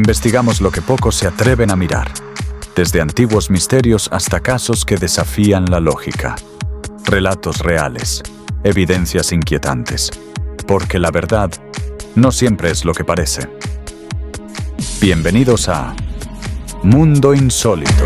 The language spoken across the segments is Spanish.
Investigamos lo que pocos se atreven a mirar, desde antiguos misterios hasta casos que desafían la lógica. Relatos reales, evidencias inquietantes, porque la verdad no siempre es lo que parece. Bienvenidos a Mundo Insólito.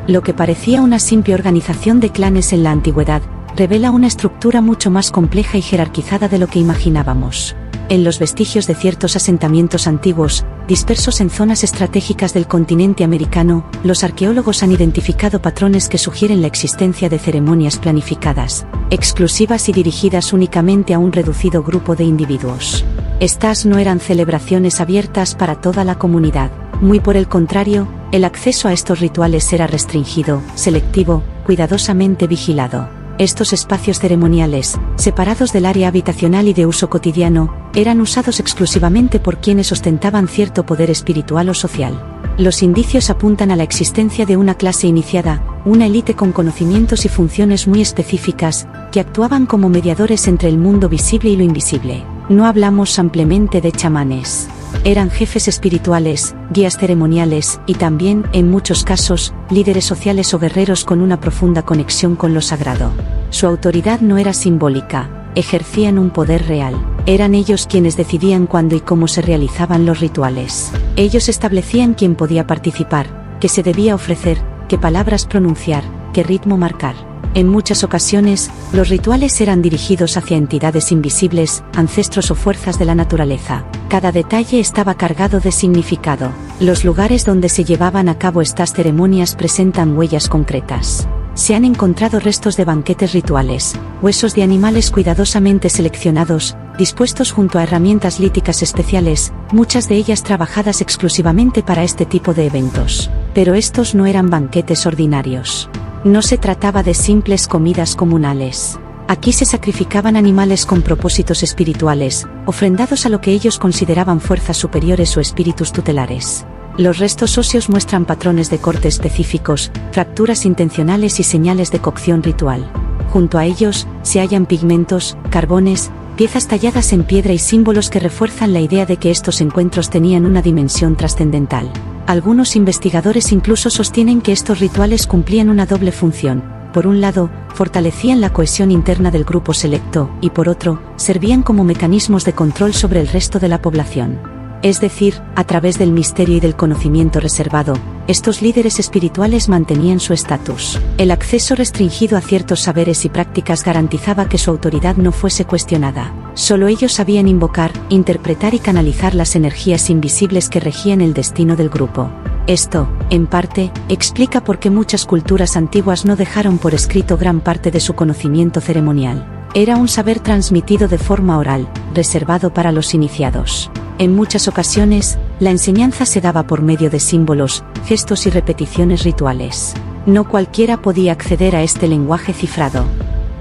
Lo que parecía una simple organización de clanes en la antigüedad, revela una estructura mucho más compleja y jerarquizada de lo que imaginábamos. En los vestigios de ciertos asentamientos antiguos, dispersos en zonas estratégicas del continente americano, los arqueólogos han identificado patrones que sugieren la existencia de ceremonias planificadas, exclusivas y dirigidas únicamente a un reducido grupo de individuos. Estas no eran celebraciones abiertas para toda la comunidad. Muy por el contrario, el acceso a estos rituales era restringido, selectivo, cuidadosamente vigilado. Estos espacios ceremoniales, separados del área habitacional y de uso cotidiano, eran usados exclusivamente por quienes ostentaban cierto poder espiritual o social. Los indicios apuntan a la existencia de una clase iniciada, una élite con conocimientos y funciones muy específicas, que actuaban como mediadores entre el mundo visible y lo invisible. No hablamos ampliamente de chamanes. Eran jefes espirituales, guías ceremoniales y también, en muchos casos, líderes sociales o guerreros con una profunda conexión con lo sagrado. Su autoridad no era simbólica, ejercían un poder real. Eran ellos quienes decidían cuándo y cómo se realizaban los rituales. Ellos establecían quién podía participar, qué se debía ofrecer, qué palabras pronunciar, qué ritmo marcar. En muchas ocasiones, los rituales eran dirigidos hacia entidades invisibles, ancestros o fuerzas de la naturaleza. Cada detalle estaba cargado de significado. Los lugares donde se llevaban a cabo estas ceremonias presentan huellas concretas. Se han encontrado restos de banquetes rituales, huesos de animales cuidadosamente seleccionados, dispuestos junto a herramientas líticas especiales, muchas de ellas trabajadas exclusivamente para este tipo de eventos. Pero estos no eran banquetes ordinarios. No se trataba de simples comidas comunales. Aquí se sacrificaban animales con propósitos espirituales, ofrendados a lo que ellos consideraban fuerzas superiores o espíritus tutelares. Los restos óseos muestran patrones de corte específicos, fracturas intencionales y señales de cocción ritual. Junto a ellos, se hallan pigmentos, carbones, piezas talladas en piedra y símbolos que refuerzan la idea de que estos encuentros tenían una dimensión trascendental. Algunos investigadores incluso sostienen que estos rituales cumplían una doble función. Por un lado, fortalecían la cohesión interna del grupo selecto, y por otro, servían como mecanismos de control sobre el resto de la población. Es decir, a través del misterio y del conocimiento reservado, estos líderes espirituales mantenían su estatus. El acceso restringido a ciertos saberes y prácticas garantizaba que su autoridad no fuese cuestionada. Solo ellos sabían invocar, interpretar y canalizar las energías invisibles que regían el destino del grupo. Esto, en parte, explica por qué muchas culturas antiguas no dejaron por escrito gran parte de su conocimiento ceremonial. Era un saber transmitido de forma oral, reservado para los iniciados. En muchas ocasiones, la enseñanza se daba por medio de símbolos, gestos y repeticiones rituales. No cualquiera podía acceder a este lenguaje cifrado.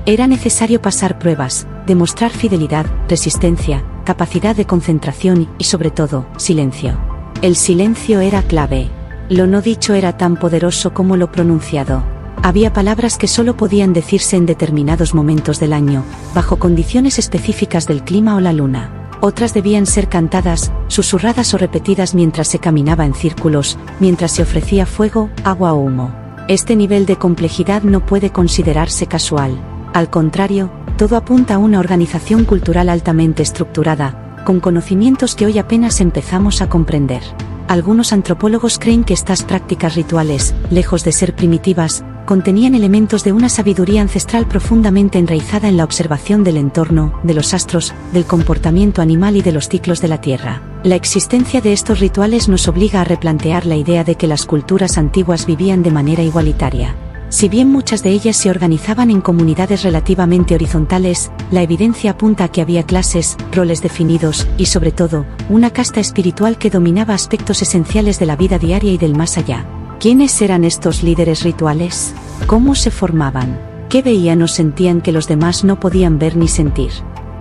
Era necesario pasar pruebas, demostrar fidelidad, resistencia, capacidad de concentración y, sobre todo, silencio. El silencio era clave. Lo no dicho era tan poderoso como lo pronunciado. Había palabras que solo podían decirse en determinados momentos del año, bajo condiciones específicas del clima o la luna. Otras debían ser cantadas, susurradas o repetidas mientras se caminaba en círculos, mientras se ofrecía fuego, agua o humo. Este nivel de complejidad no puede considerarse casual. Al contrario, todo apunta a una organización cultural altamente estructurada, con conocimientos que hoy apenas empezamos a comprender. Algunos antropólogos creen que estas prácticas rituales, lejos de ser primitivas, contenían elementos de una sabiduría ancestral profundamente enraizada en la observación del entorno, de los astros, del comportamiento animal y de los ciclos de la Tierra. La existencia de estos rituales nos obliga a replantear la idea de que las culturas antiguas vivían de manera igualitaria. Si bien muchas de ellas se organizaban en comunidades relativamente horizontales, la evidencia apunta a que había clases, roles definidos, y sobre todo, una casta espiritual que dominaba aspectos esenciales de la vida diaria y del más allá. ¿Quiénes eran estos líderes rituales? ¿Cómo se formaban? ¿Qué veían o sentían que los demás no podían ver ni sentir?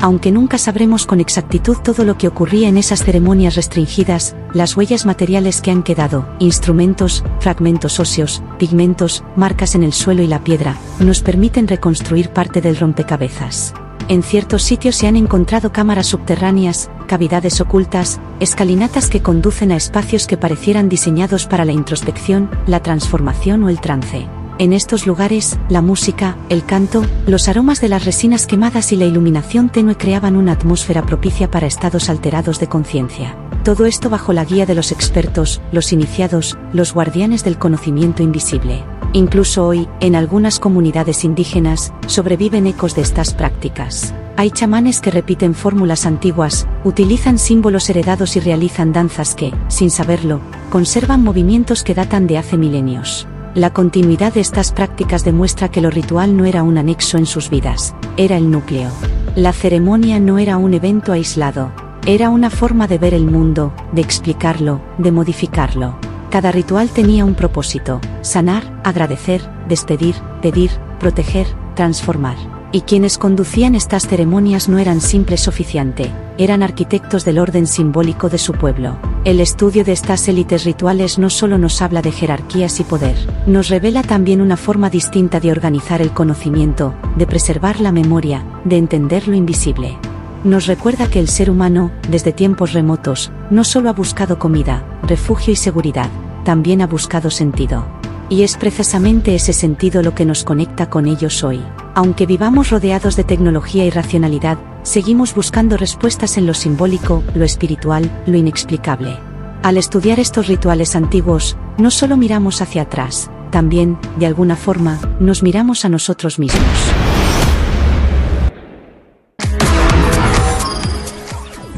Aunque nunca sabremos con exactitud todo lo que ocurría en esas ceremonias restringidas, las huellas materiales que han quedado, instrumentos, fragmentos óseos, pigmentos, marcas en el suelo y la piedra, nos permiten reconstruir parte del rompecabezas. En ciertos sitios se han encontrado cámaras subterráneas, cavidades ocultas, escalinatas que conducen a espacios que parecieran diseñados para la introspección, la transformación o el trance. En estos lugares, la música, el canto, los aromas de las resinas quemadas y la iluminación tenue creaban una atmósfera propicia para estados alterados de conciencia. Todo esto bajo la guía de los expertos, los iniciados, los guardianes del conocimiento invisible. Incluso hoy, en algunas comunidades indígenas, sobreviven ecos de estas prácticas. Hay chamanes que repiten fórmulas antiguas, utilizan símbolos heredados y realizan danzas que, sin saberlo, conservan movimientos que datan de hace milenios. La continuidad de estas prácticas demuestra que lo ritual no era un anexo en sus vidas, era el núcleo. La ceremonia no era un evento aislado, era una forma de ver el mundo, de explicarlo, de modificarlo. Cada ritual tenía un propósito: sanar, agradecer, despedir, pedir, proteger, transformar. Y quienes conducían estas ceremonias no eran simples oficiantes, eran arquitectos del orden simbólico de su pueblo. El estudio de estas élites rituales no solo nos habla de jerarquías y poder, nos revela también una forma distinta de organizar el conocimiento, de preservar la memoria, de entender lo invisible. Nos recuerda que el ser humano, desde tiempos remotos, no solo ha buscado comida, refugio y seguridad, también ha buscado sentido. Y es precisamente ese sentido lo que nos conecta con ellos hoy. Aunque vivamos rodeados de tecnología y racionalidad, seguimos buscando respuestas en lo simbólico, lo espiritual, lo inexplicable. Al estudiar estos rituales antiguos, no solo miramos hacia atrás, también, de alguna forma, nos miramos a nosotros mismos.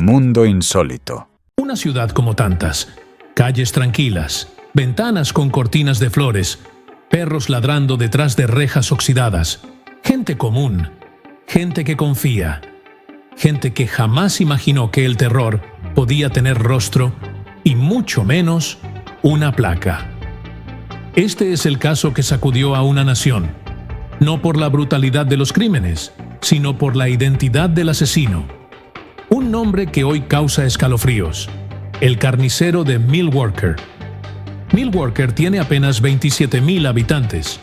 Mundo insólito. Una ciudad como tantas, calles tranquilas, ventanas con cortinas de flores, perros ladrando detrás de rejas oxidadas, gente común, gente que confía, gente que jamás imaginó que el terror podía tener rostro y mucho menos una placa. Este es el caso que sacudió a una nación, no por la brutalidad de los crímenes, sino por la identidad del asesino. Un nombre que hoy causa escalofríos: el carnicero de Milwaukee. Milwaukee tiene apenas 27,000 habitantes.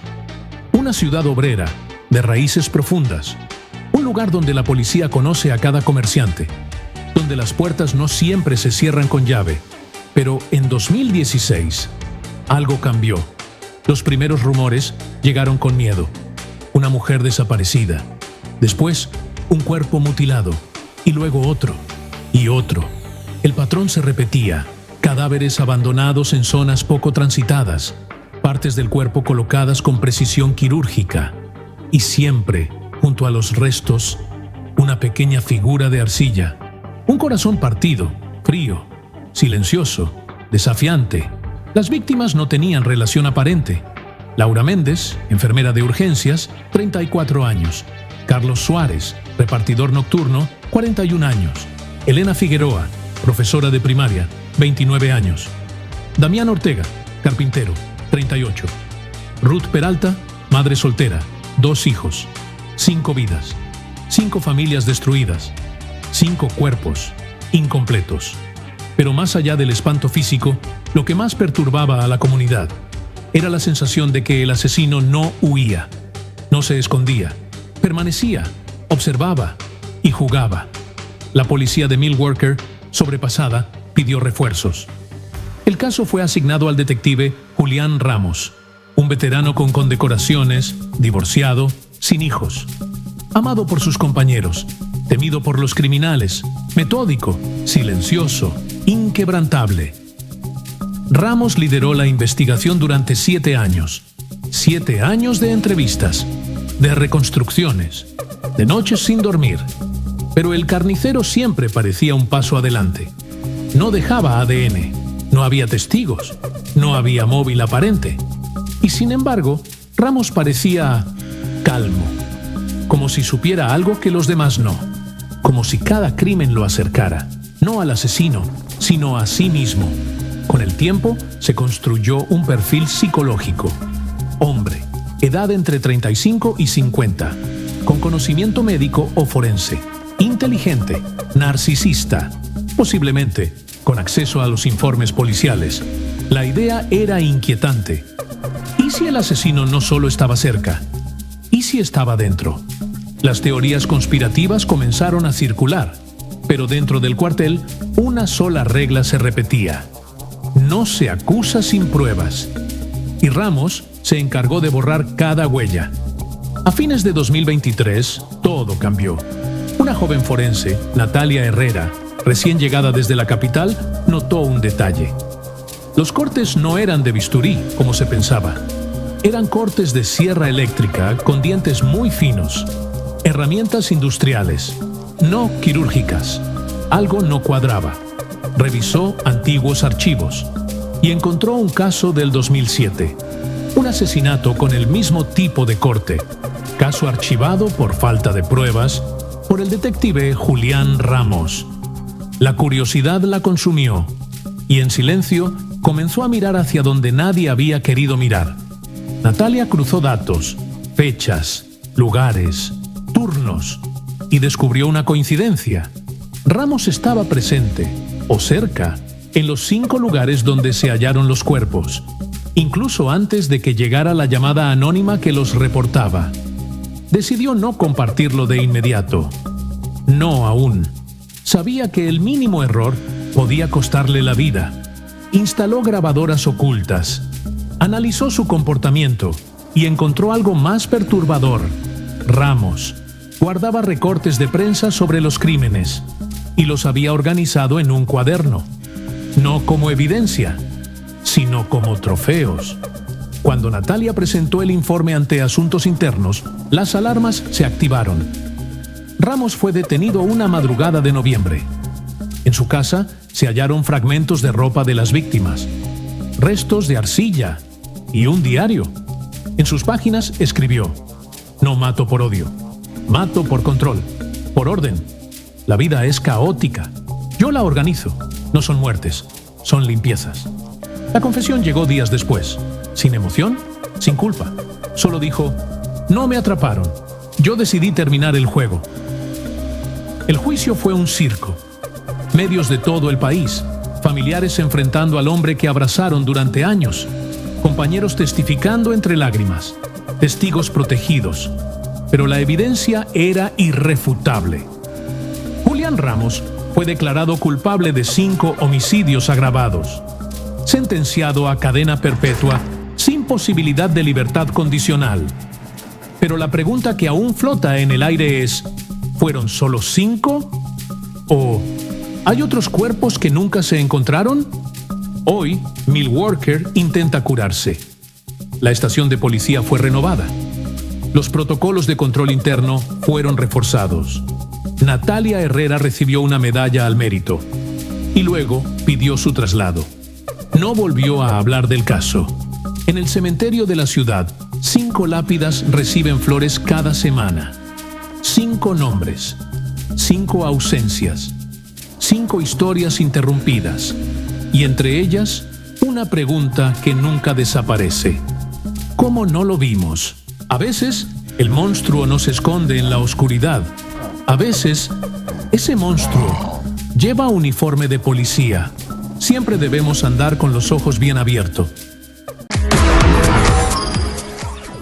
Una ciudad obrera, de raíces profundas. Un lugar donde la policía conoce a cada comerciante. Donde las puertas no siempre se cierran con llave. Pero en 2016, algo cambió. Los primeros rumores llegaron con miedo. Una mujer desaparecida. Después, un cuerpo mutilado. Y luego otro. Y otro. El patrón se repetía. Cadáveres abandonados en zonas poco transitadas, partes del cuerpo colocadas con precisión quirúrgica, y siempre, junto a los restos, una pequeña figura de arcilla, un corazón partido, frío, silencioso, desafiante. Las víctimas no tenían relación aparente. Laura Méndez, enfermera de urgencias, 34 años. Carlos Suárez, repartidor nocturno, 41 años. Elena Figueroa, profesora de primaria, 29 años. Damián Ortega, carpintero, 38. Ruth Peralta, madre soltera, 2 hijos, 5 vidas, 5 familias destruidas, 5 cuerpos incompletos. Pero más allá del espanto físico, lo que más perturbaba a la comunidad era la sensación de que el asesino no huía, no se escondía, permanecía, observaba y jugaba. La policía de Milwaukee, sobrepasada, pidió refuerzos. El caso fue asignado al detective Julián Ramos, un veterano con condecoraciones, divorciado, sin hijos, amado por sus compañeros, temido por los criminales, metódico, silencioso, inquebrantable. Ramos lideró la investigación durante 7 años. 7 años de entrevistas, de reconstrucciones, de noches sin dormir. Pero el carnicero siempre parecía un paso adelante. No dejaba ADN, no había testigos, no había móvil aparente. Y sin embargo, Ramos parecía calmo, como si supiera algo que los demás no, como si cada crimen lo acercara, no al asesino, sino a sí mismo. Con el tiempo se construyó un perfil psicológico. Hombre, edad entre 35 y 50, con conocimiento médico o forense, inteligente, narcisista, posiblemente con acceso a los informes policiales. La idea era inquietante. ¿Y si el asesino no solo estaba cerca? ¿Y si estaba dentro? Las teorías conspirativas comenzaron a circular, pero dentro del cuartel una sola regla se repetía: no se acusa sin pruebas. Y Ramos se encargó de borrar cada huella. A fines de 2023, todo cambió. Una joven forense, Natalia Herrera, recién llegada desde la capital, notó un detalle. Los cortes no eran de bisturí, como se pensaba. Eran cortes de sierra eléctrica con dientes muy finos. Herramientas industriales, no quirúrgicas. Algo no cuadraba. Revisó antiguos archivos y encontró un caso del 2007. Un asesinato con el mismo tipo de corte. Caso archivado por falta de pruebas por el detective Julián Ramos. La curiosidad la consumió y en silencio comenzó a mirar hacia donde nadie había querido mirar. Natalia cruzó datos, fechas, lugares, turnos y descubrió una coincidencia. Ramos estaba presente, o cerca, en los 5 lugares donde se hallaron los cuerpos, incluso antes de que llegara la llamada anónima que los reportaba. Decidió no compartirlo de inmediato. No aún. Sabía que el mínimo error podía costarle la vida. Instaló grabadoras ocultas. Analizó su comportamiento y encontró algo más perturbador. Ramos guardaba recortes de prensa sobre los crímenes y los había organizado en un cuaderno. No como evidencia, sino como trofeos. Cuando Natalia presentó el informe ante Asuntos Internos, las alarmas se activaron. Ramos fue detenido una madrugada de noviembre. En su casa se hallaron fragmentos de ropa de las víctimas, restos de arcilla y un diario. En sus páginas escribió: no mato por odio, mato por control, por orden. La vida es caótica. Yo la organizo. No son muertes, son limpiezas. La confesión llegó días después, sin emoción, sin culpa. Solo dijo: no me atraparon. Yo decidí terminar el juego. El juicio fue un circo. Medios de todo el país, familiares enfrentando al hombre que abrazaron durante años, compañeros testificando entre lágrimas, testigos protegidos. Pero la evidencia era irrefutable. Julián Ramos fue declarado culpable de 5 homicidios agravados, sentenciado a cadena perpetua sin posibilidad de libertad condicional. Pero la pregunta que aún flota en el aire es: ¿fueron solo 5? ¿O hay otros cuerpos que nunca se encontraron? Hoy, Milwaukee intenta curarse. La estación de policía fue renovada. Los protocolos de control interno fueron reforzados. Natalia Herrera recibió una medalla al mérito y luego pidió su traslado. No volvió a hablar del caso. En el cementerio de la ciudad, 5 lápidas reciben flores cada semana. 5 nombres, 5 ausencias, 5 historias interrumpidas, y entre ellas, una pregunta que nunca desaparece. ¿Cómo no lo vimos? A veces, el monstruo nos esconde en la oscuridad. A veces, ese monstruo lleva uniforme de policía. Siempre debemos andar con los ojos bien abiertos.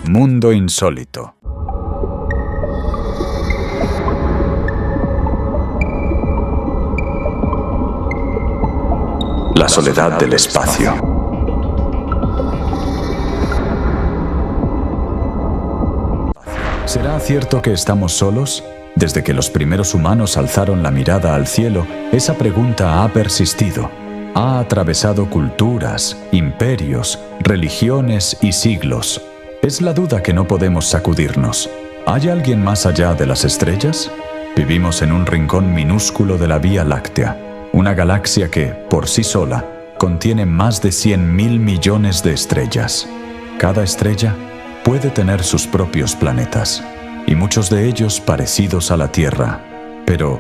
Mundo insólito. La soledad del espacio. ¿Será cierto que estamos solos? Desde que los primeros humanos alzaron la mirada al cielo, esa pregunta ha persistido. Ha atravesado culturas, imperios, religiones y siglos. Es la duda que no podemos sacudirnos. ¿Hay alguien más allá de las estrellas? Vivimos en un rincón minúsculo de la Vía Láctea, una galaxia que, por sí sola, contiene más de 100.000 millones de estrellas. Cada estrella puede tener sus propios planetas, y muchos de ellos parecidos a la Tierra. Pero,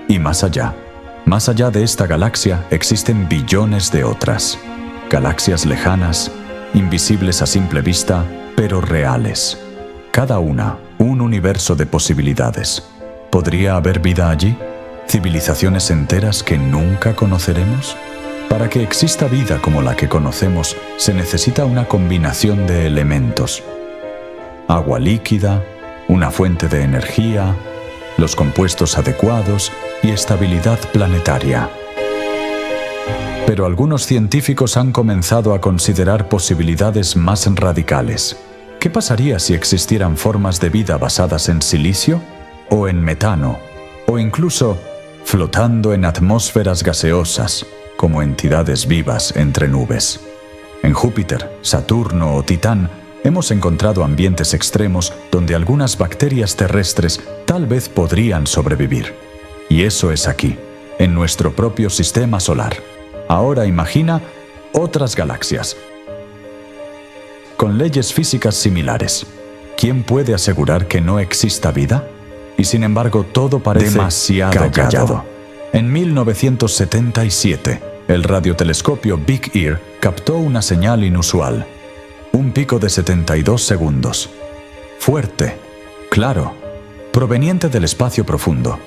¿y más allá? Más allá de esta galaxia existen billones de otras. Galaxias lejanas, invisibles a simple vista, pero reales. Cada una, un universo de posibilidades. ¿Podría haber vida allí? ¿Civilizaciones enteras que nunca conoceremos? Para que exista vida como la que conocemos, se necesita una combinación de elementos. Agua líquida, una fuente de energía, los compuestos adecuados y estabilidad planetaria. Pero algunos científicos han comenzado a considerar posibilidades más radicales. ¿Qué pasaría si existieran formas de vida basadas en silicio, o en metano, o incluso flotando en atmósferas gaseosas, como entidades vivas entre nubes? En Júpiter, Saturno o Titán, hemos encontrado ambientes extremos donde algunas bacterias terrestres tal vez podrían sobrevivir. Y eso es aquí, en nuestro propio sistema solar. Ahora imagina otras galaxias, con leyes físicas similares. ¿Quién puede asegurar que no exista vida? Y sin embargo, todo parece demasiado callado. En 1977, el radiotelescopio Big Ear captó una señal inusual. Un pico de 72 segundos. Fuerte, claro, proveniente del espacio profundo.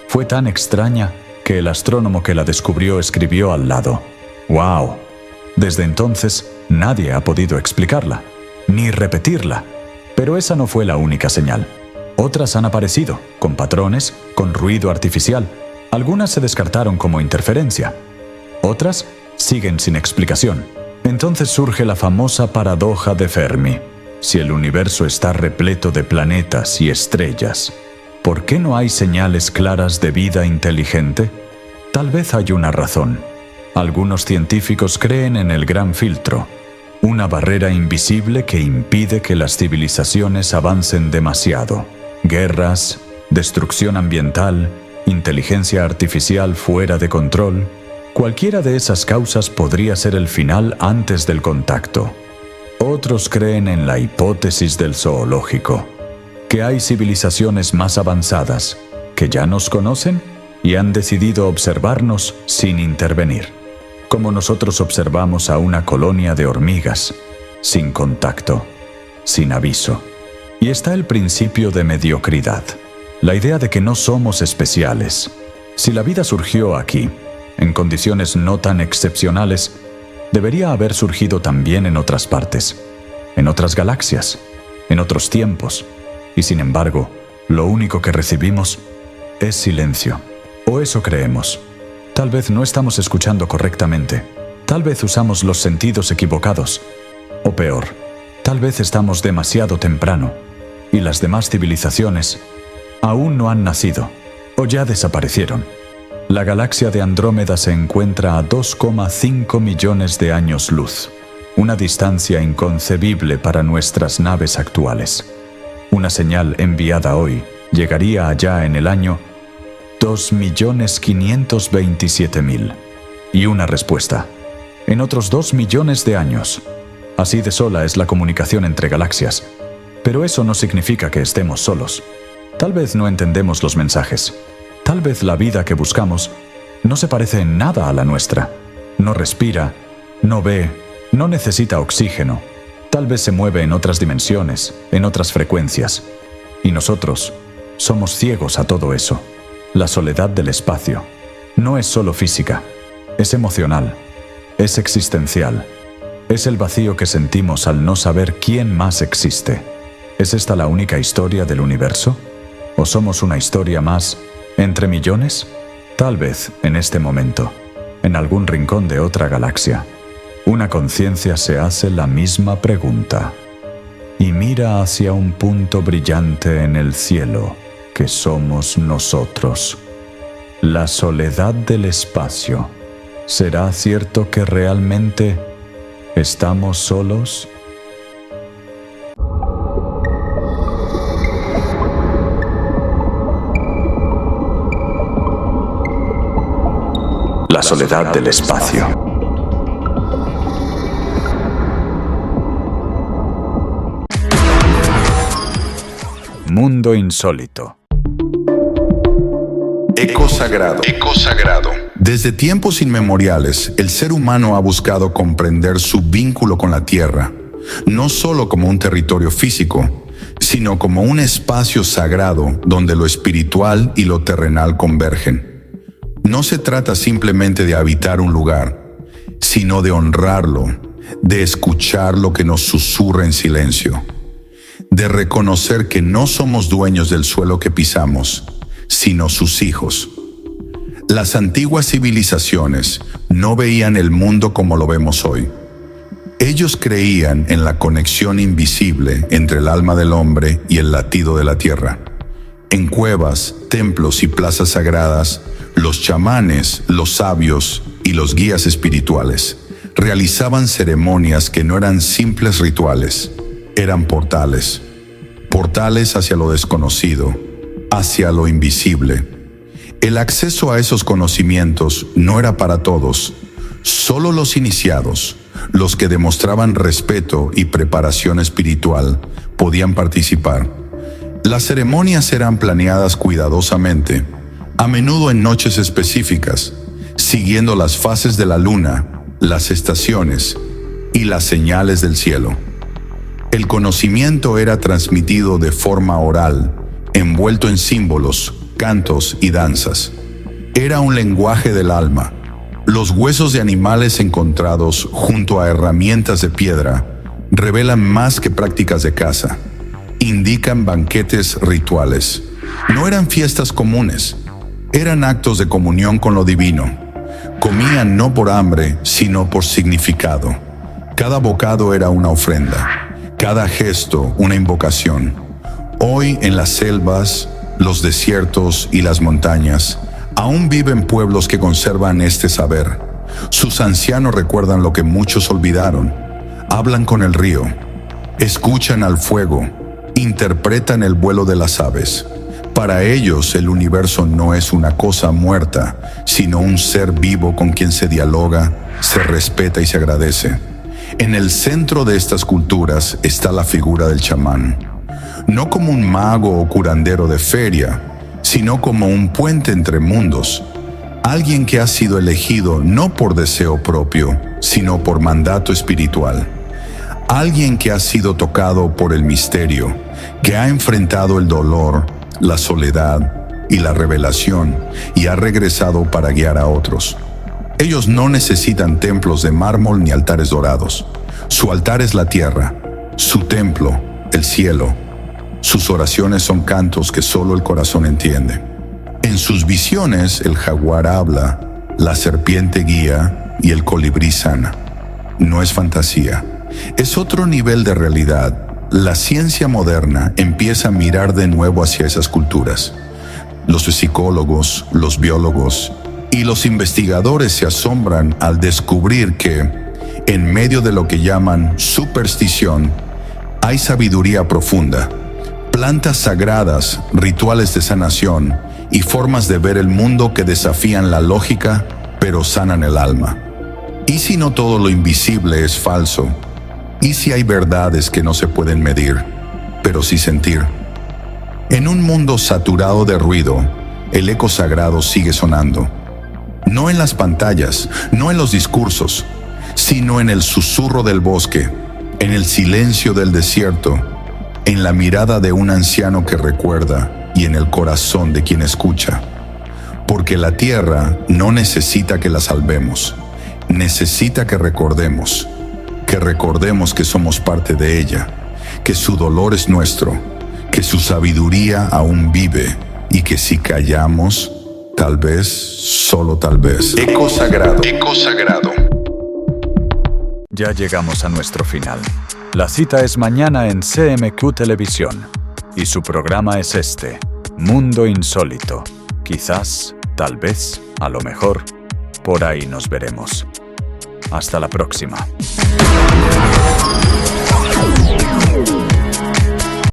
Fue tan extraña que el astrónomo que la descubrió escribió al lado: ¡Wow! Desde entonces, nadie ha podido explicarla, ni repetirla. Pero esa no fue la única señal. Otras han aparecido, con patrones, con ruido artificial. Algunas se descartaron como interferencia. Otras siguen sin explicación. Entonces surge la famosa paradoja de Fermi. Si el universo está repleto de planetas y estrellas, ¿por qué no hay señales claras de vida inteligente? Tal vez hay una razón. Algunos científicos creen en el gran filtro, una barrera invisible que impide que las civilizaciones avancen demasiado. Guerras, destrucción ambiental, inteligencia artificial fuera de control. Cualquiera de esas causas podría ser el final antes del contacto. Otros creen en la hipótesis del zoológico, que hay civilizaciones más avanzadas que ya nos conocen y han decidido observarnos sin intervenir, como nosotros observamos a una colonia de hormigas, sin contacto, sin aviso. Y está el principio de mediocridad, la idea de que no somos especiales. Si la vida surgió aquí, en condiciones no tan excepcionales, debería haber surgido también en otras partes, en otras galaxias, en otros tiempos. Y sin embargo, lo único que recibimos es silencio. O eso creemos. Tal vez no estamos escuchando correctamente. Tal vez usamos los sentidos equivocados. O peor, tal vez estamos demasiado temprano y las demás civilizaciones aún no han nacido o ya desaparecieron. La galaxia de Andrómeda se encuentra a 2,5 millones de años luz, una distancia inconcebible para nuestras naves actuales. Una señal enviada hoy llegaría allá en el año 2.527.000 y una respuesta en otros 2 millones de años. Así de sola es la comunicación entre galaxias. Pero eso no significa que estemos solos. Tal vez no entendemos los mensajes. Tal vez la vida que buscamos no se parece en nada a la nuestra. No respira, no ve, no necesita oxígeno. Tal vez se mueve en otras dimensiones, en otras frecuencias. Y nosotros somos ciegos a todo eso. La soledad del espacio no es solo física, es emocional, es existencial. Es el vacío que sentimos al no saber quién más existe. ¿Es esta la única historia del universo? ¿O somos una historia más entre millones? Tal vez, en este momento, en algún rincón de otra galaxia, una conciencia se hace la misma pregunta y mira hacia un punto brillante en el cielo que somos nosotros. La soledad del espacio. ¿Será cierto que realmente estamos solos? La soledad del espacio. Mundo insólito. Eco sagrado. Eco sagrado. Desde tiempos inmemoriales, el ser humano ha buscado comprender su vínculo con la Tierra, no solo como un territorio físico, sino como un espacio sagrado donde lo espiritual y lo terrenal convergen. No se trata simplemente de habitar un lugar, sino de honrarlo, de escuchar lo que nos susurra en silencio, de reconocer que no somos dueños del suelo que pisamos, sino sus hijos. Las antiguas civilizaciones no veían el mundo como lo vemos hoy. Ellos creían en la conexión invisible entre el alma del hombre y el latido de la tierra. En cuevas, templos y plazas sagradas, los chamanes, los sabios y los guías espirituales realizaban ceremonias que no eran simples rituales, eran portales. Portales hacia lo desconocido, hacia lo invisible. El acceso a esos conocimientos no era para todos. Solo los iniciados, los que demostraban respeto y preparación espiritual, podían participar. Las ceremonias eran planeadas cuidadosamente, a menudo en noches específicas, siguiendo las fases de la luna, las estaciones y las señales del cielo. El conocimiento era transmitido de forma oral, envuelto en símbolos, cantos y danzas. Era un lenguaje del alma. Los huesos de animales encontrados junto a herramientas de piedra revelan más que prácticas de caza. Indican banquetes rituales. No eran fiestas comunes, eran actos de comunión con lo divino. Comían no por hambre, sino por significado. Cada bocado era una ofrenda, cada gesto una invocación. Hoy en las selvas, los desiertos y las montañas, aún viven pueblos que conservan este saber. Sus ancianos recuerdan lo que muchos olvidaron. Hablan con el río, escuchan al fuego, interpretan el vuelo de las aves. Para ellos el universo no es una cosa muerta, sino un ser vivo con quien se dialoga, se respeta y se agradece. En el centro de estas culturas está la figura del chamán. No como un mago o curandero de feria, sino como un puente entre mundos. Alguien que ha sido elegido no por deseo propio, sino por mandato espiritual. Alguien que ha sido tocado por el misterio, que ha enfrentado el dolor, la soledad y la revelación y ha regresado para guiar a otros. Ellos no necesitan templos de mármol ni altares dorados. Su altar es la tierra, su templo, el cielo. Sus oraciones son cantos que solo el corazón entiende. En sus visiones el jaguar habla, la serpiente guía y el colibrí sana. No es fantasía, es otro nivel de realidad. La ciencia moderna empieza a mirar de nuevo hacia esas culturas. Los psicólogos, los biólogos y los investigadores se asombran al descubrir que, en medio de lo que llaman superstición, hay sabiduría profunda, plantas sagradas, rituales de sanación y formas de ver el mundo que desafían la lógica, pero sanan el alma. ¿Y si no todo lo invisible es falso? ¿Y si hay verdades que no se pueden medir, pero sí sentir? En un mundo saturado de ruido, el eco sagrado sigue sonando. No en las pantallas, no en los discursos, sino en el susurro del bosque, en el silencio del desierto, en la mirada de un anciano que recuerda y en el corazón de quien escucha. Porque la tierra no necesita que la salvemos, necesita que recordemos que somos parte de ella, que su dolor es nuestro, que su sabiduría aún vive y que si callamos, tal vez, solo tal vez. Eco sagrado. Eco sagrado. Ya llegamos a nuestro final. La cita es mañana en CMQ Televisión. Y su programa es este, Mundo Insólito. Quizás, tal vez, a lo mejor, por ahí nos veremos. Hasta la próxima.